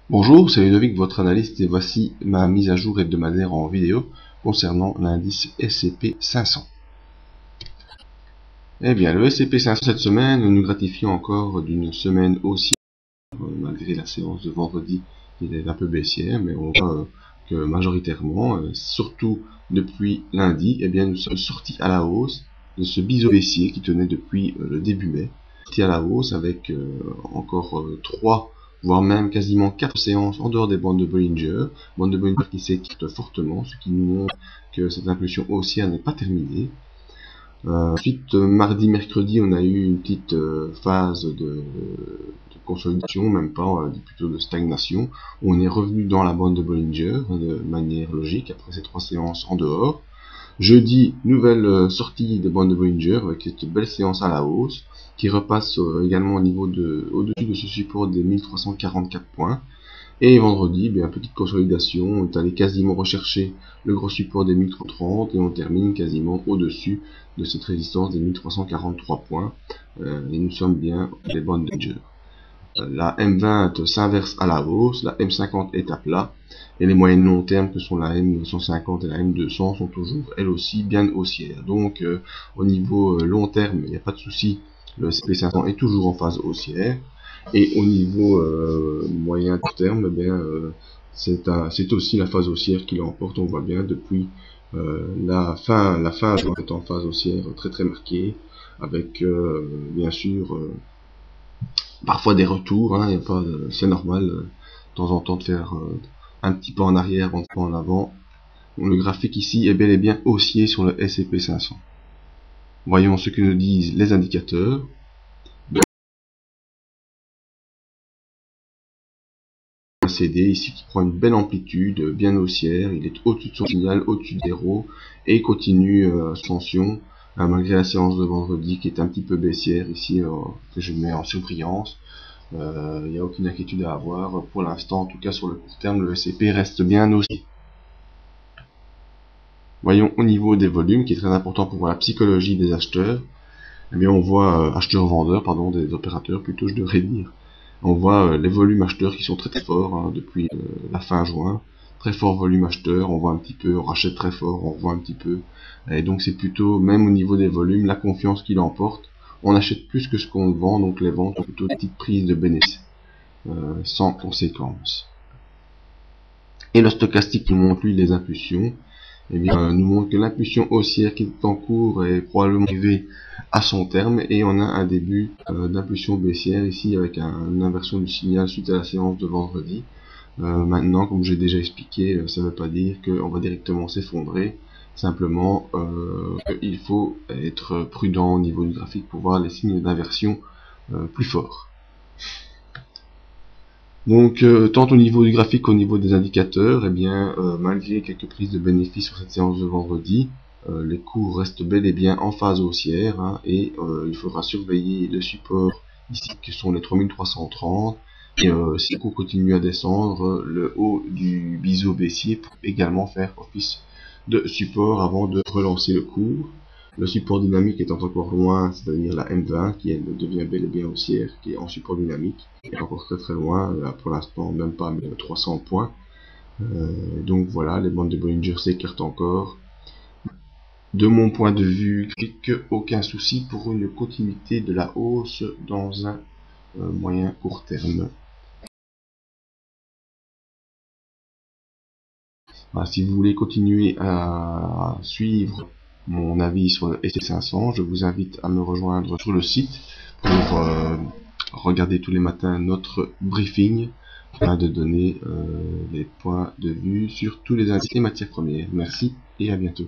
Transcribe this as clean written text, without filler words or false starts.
Bonjour, c'est Ludovic, votre analyste, et voici ma mise à jour hebdomadaire en vidéo concernant l'indice S&P 500. Eh bien, le S&P 500 cette semaine, nous gratifions encore d'une semaine haussière, malgré la séance de vendredi qui est un peu baissière, mais on voit que majoritairement, surtout depuis lundi, eh bien, nous sommes sortis à la hausse de ce biseau baissier qui tenait depuis le début mai, sortis à la hausse avec encore 3 voire même quasiment 4 séances en dehors des bandes de Bollinger qui s'écartent fortement, ce qui nous montre que cette impulsion haussière n'est pas terminée. Ensuite, mardi, mercredi, on a eu une petite phase de consolidation, même pas, on va dire plutôt de stagnation. On est revenu dans la bande de Bollinger de manière logique après ces 3 séances en dehors. Jeudi, nouvelle sortie des bandes de Bollinger avec cette belle séance à la hausse qui repasse également au-dessus de ce support des 1344 points. Et vendredi, bien, petite consolidation, on est allé quasiment rechercher le gros support des 1330 et on termine quasiment au-dessus de cette résistance des 1343 points. Et nous sommes bien les bandes de Bollinger. La M20 s'inverse à la hausse, la M50 est à plat, et les moyennes long terme que sont la M150 et la M200 sont toujours elles aussi bien haussières. Donc au niveau long terme, il n'y a pas de souci, le S&P 500 est toujours en phase haussière, et au niveau moyen terme, c'est aussi la phase haussière qui l'emporte. On voit bien depuis la fin est en phase haussière très marquée, avec bien sûr parfois des retours, hein, c'est normal de temps en temps de faire un petit pas en arrière, un pas en avant. Le graphique ici est bel et bien haussier sur le S&P 500. Voyons ce que nous disent les indicateurs. Un CD ici qui prend une belle amplitude, bien haussière, il est au-dessus de son signal, au-dessus de 0, et continue ascension, malgré la séance de vendredi qui est un petit peu baissière ici, que je mets en surbrillance. Il n'y a aucune inquiétude à avoir. Pour l'instant, en tout cas sur le court terme, le S&P reste bien haussier. Voyons au niveau des volumes, qui est très important pour voir la psychologie des acheteurs. Eh bien, on voit acheteurs-vendeurs, pardon, des opérateurs plutôt, je devrais dire. On voit les volumes acheteurs qui sont très forts hein, depuis la fin juin. Très fort volume acheteur, on voit un petit peu, on rachète très fort, on voit un petit peu. Et donc c'est plutôt, même au niveau des volumes, la confiance qui l'emporte. On achète plus que ce qu'on vend, donc les ventes sont plutôt des petites prises de bénéfices, sans conséquence. Et le stochastique nous montre lui les impulsions. Eh bien, nous montre que l'impulsion haussière qui est en cours est probablement arrivée à son terme et on a un début d'impulsion baissière ici avec une inversion du signal suite à la séance de vendredi. Maintenant, comme j'ai déjà expliqué, ça ne veut pas dire qu'on va directement s'effondrer. Simplement, il faut être prudent au niveau du graphique pour voir les signes d'inversion plus forts. Donc, tant au niveau du graphique qu'au niveau des indicateurs, eh bien, malgré quelques prises de bénéfices sur cette séance de vendredi, les cours restent bel et bien en phase haussière, hein, et il faudra surveiller les supports ici qui sont les 3330, et si les cours continuent à descendre, le haut du biseau baissier peut également faire office de support avant de relancer le cours. Le support dynamique étant encore loin, c'est-à-dire la M20 qui elle devient bel et bien haussière, qui est en support dynamique, est encore très loin, là, pour l'instant même pas 300 points. Donc voilà, les bandes de Bollinger s'écartent encore. De mon point de vue, aucun souci pour une continuité de la hausse dans un moyen court terme. Voilà, si vous voulez continuer à suivre mon avis sur le S&P 500, je vous invite à me rejoindre sur le site pour regarder tous les matins notre briefing afin de donner les points de vue sur tous les indices et matières premières. Merci et à bientôt.